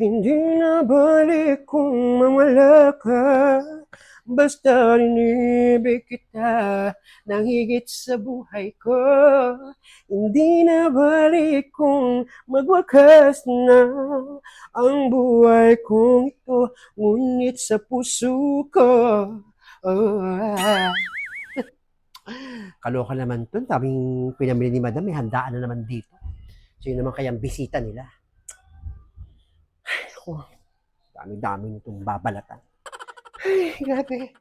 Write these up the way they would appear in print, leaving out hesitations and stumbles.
Hindi na balik kung mawala ka, basta inibig kita ng higit sa buhay ko. Hindi na balik kung magwakas na ang buhay kong ito, ngunit sa puso ko. Oh. Kaloka naman to, daming pinamili ni madam, may handaan na naman dito. Sino naman kayang bisita nila? Ako, dami-dami nitong babalatan. Ay, grabe.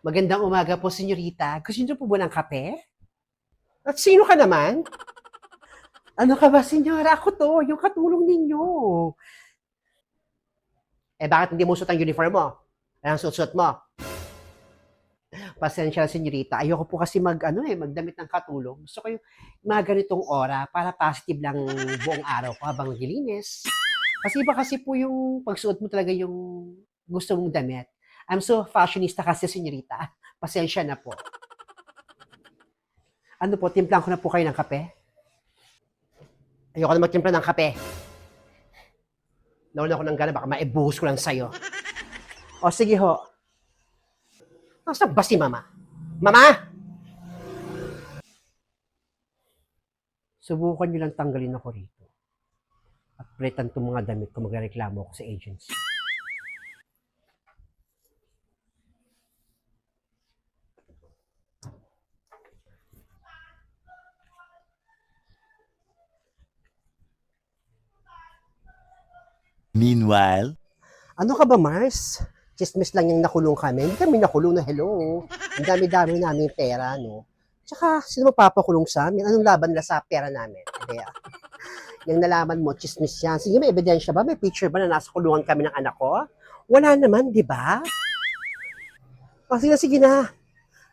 Magandang umaga po, senyorita. Gusto niyo po ba ng kape? At sino ka naman? Ano ka ba, senyora? Ako to, yung katulong ninyo. Bakit hindi mo suot ang uniform mo? Anong suot-suot mo? Pasensya na, senyorita. Ayoko po kasi magdamit ng katulong. Gusto ko yung mga ganitong ora para positive lang buong araw ko habang naglilinis. Kasi iba kasi po yung pagsuot mo talaga yung gusto mong damit. I'm so fashionista kasi, senyorita. Pasensya na po. Ano po, timplang ko na po kayo ng kape? Ayoko na magtimpla ng kape. Nauna ako ng gana, baka maibuhos ko lang sa'yo. O sige ho. Nasaan ba si mama? Mama! Subukan nyo lang tanggalin ako rito. At palitan itong mga damit kung magreklamo ako sa agency. Meanwhile, Ano ka ba, Mars? Chismis lang yung nakulong kami. Hindi kami nakulong na hello. Ang dami-dami namin pera, no? Tsaka, sino mapapakulong sa amin? Anong laban nila sa pera namin? Kaya, yung nalaman mo, chismis yan. Sige, may ebidensya ba? May picture ba na nasa kulungan kami ng anak ko? Wala naman, di ba? O, sige, sige na.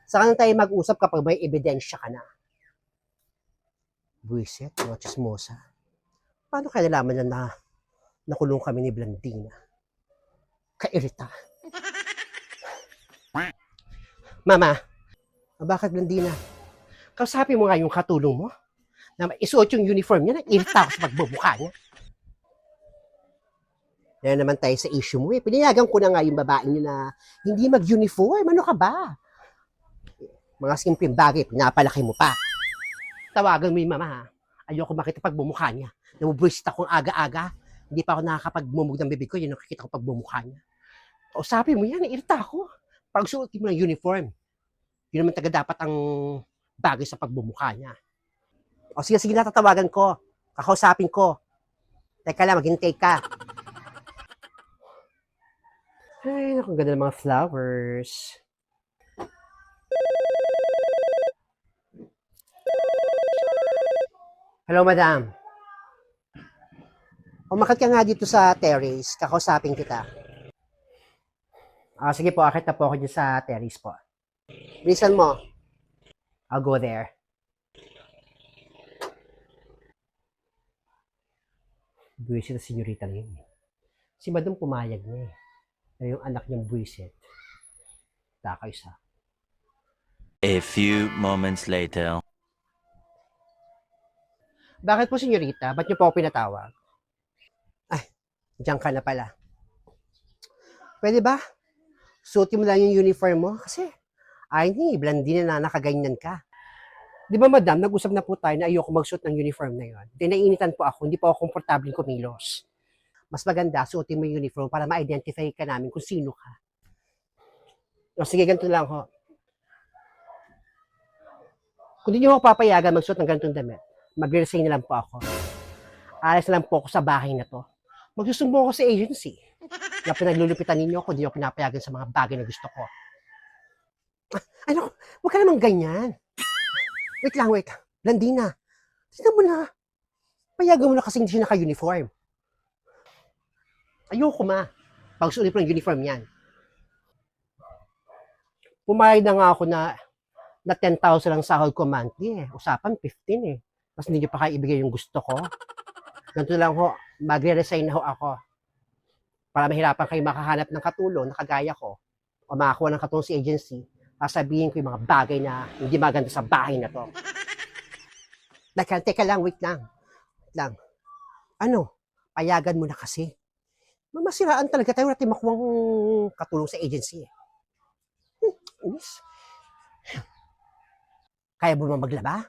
Saka na tayo mag-usap kapag may ebidensya ka na. Buisit, mga chismosa. Paano kaya nalaman na nakulong kami ni Blandina? Kairita. Mama, bakit Blandina? Kausapin mo nga yung katulong mo na isuot yung uniform niya, nairita ako sa pagbubukha niya. Yan naman tayo sa issue mo eh. Pinayagan ko na nga yung babae niyo na hindi mag-uniform. Ano ka ba? Mga simpleng bagay, pinapalaki mo pa. Tawagan mo yung mama ha. Ayoko makita pagbumukha niya. Namubwisit akong aga-aga. Hindi pa ako nakakapagmumug ng bibig ko, yun nakikita ko pagbumukha niya. O sabi mo yan, nairita ako. Pag suotin mo ng uniform, yun naman taga dapat ang bagay sa pagbumukha niya. O sige, sige na, tatawagan ko. Kakausapin ko. Teka lang, maghintay ka. Ay, naku, ganda ng mga flowers. Hello, madam. Umakyat ka nga dito sa terrace. Kakausapin kita. Sige po, akit na po ako dyan sa terrace po. Bilisan mo. I'll go there. Buwisit na senyorita na yun. Si madam pumayag na eh. Na yung anak niyang buwisit. Takay sa. a few moments later. Bakit po, senyorita? Ba't niyo po ako pinatawag? Ay, diyan ka na pala. Pwede ba? Suotin mo lang yung uniform mo? Kasi, Blandina na nakaganyan ka. Di ba, madam, nag-usap na po tayo na ayoko mag-suot ng uniform na yun. Nainitan po ako, hindi po ako komportable kumilos. Mas maganda, suotin mo yung uniform para ma-identify ka namin kung sino ka. O sige, ganito lang ho. Kung di niyo ako papayagan magsuot ng ganitong damit, mag-resign na lang po ako. Alas na lang po ako sa bahay na to. Magsusumbong ako sa agency na pinaglulupitan ninyo ako, di ako pinapayagan sa mga bagay na gusto ko. Ano, huwag ka naman ganyan. Wait lang. Blandina, tignan mo na. Payagan mo na kasi hindi siya naka-uniform. Ayoko pag suot mo ng uniform yan. Pumayag na nga ako na 10,000 lang sahod ko monthly eh. Usapan 15 eh. Tapos hindi nyo pa kayo ibigay yung gusto ko. Ganito lang ho, magre-resign na ho ako. Para mahirapan kayo makahanap ng katulong na kagaya ko o makakuha ng katulong sa agency, sasabihin ko yung mga bagay na hindi maganda sa bahay na to. Teka lang, wait lang. Ano? Payagan mo na kasi. Mamasiraan talaga tayo natin makuha katulong sa agency. Inis. Kaya mo ba maglaba?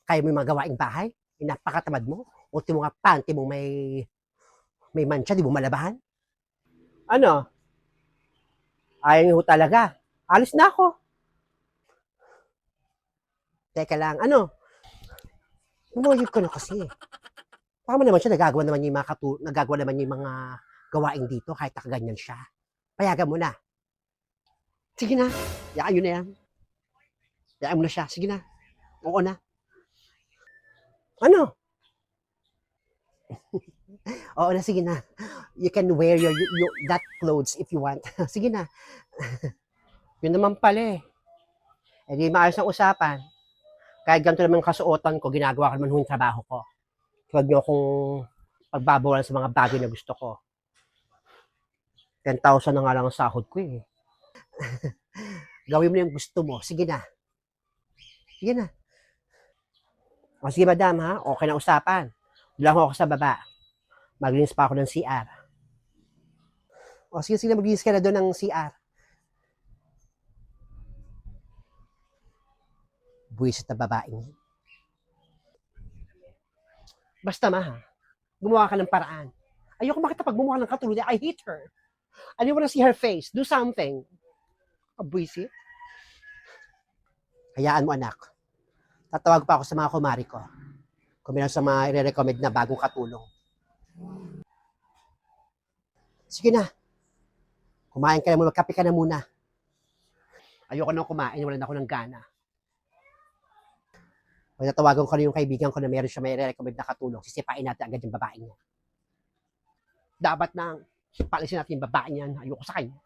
Kaya mo yung mga gawaing bahay? Napakatamad mo? Ultimo nga panty mo may mancha, di mo malabahan? Ano? Ayaw niyo talaga. Alis na ako. Teka lang, ano? Umuwi ko na kasi. Tama naman siya, nagagawa naman niya yung mga gawain dito kahit nakaganyan siya. Payagan mo na. Sige na. Yaan yun na yan. Yaan mo na siya. Sige na. Oo na. Ano? Oo na, sige na. You can wear that clothes if you want. Sige na. Yun naman pala eh. Eh di maayos ang usapan. Kahit ganito naman kasuotan ko, ginagawa ko naman yung trabaho ko. Huwag niyo akong pagbabawalan sa mga bagay na gusto ko. 10,000 na nga lang ang sahod ko eh. Gawin mo yung gusto mo. Sige na. Sige na. O sige madam ha, okay na usapan. Doon ako sa baba. Maglinis pa ako ng CR. O sige, maglinis ka na doon ng CR. Buwisit na babaeng yan. Basta ma, gumawa ka ng paraan. Ayoko makita pag gumawa ng katulad niya. I hate her. I don't wanna see her face. Do something. Buwisit. Hayaan mo anak. Tatawag pa ako sa mga kumari ko. Kung meron sa mga i-recommend na bagong katulong. Sige na. Kumain ka na muna, magkape ka na muna. Ayoko nang kumain, wala na ako ng gana. Pag natawagan ko na yung kaibigan ko na meron siya may i-recommend na katulong, sisipain natin agad yung babae niya. Dapat na palisin natin yung babae niyan. Ayoko sa kanya.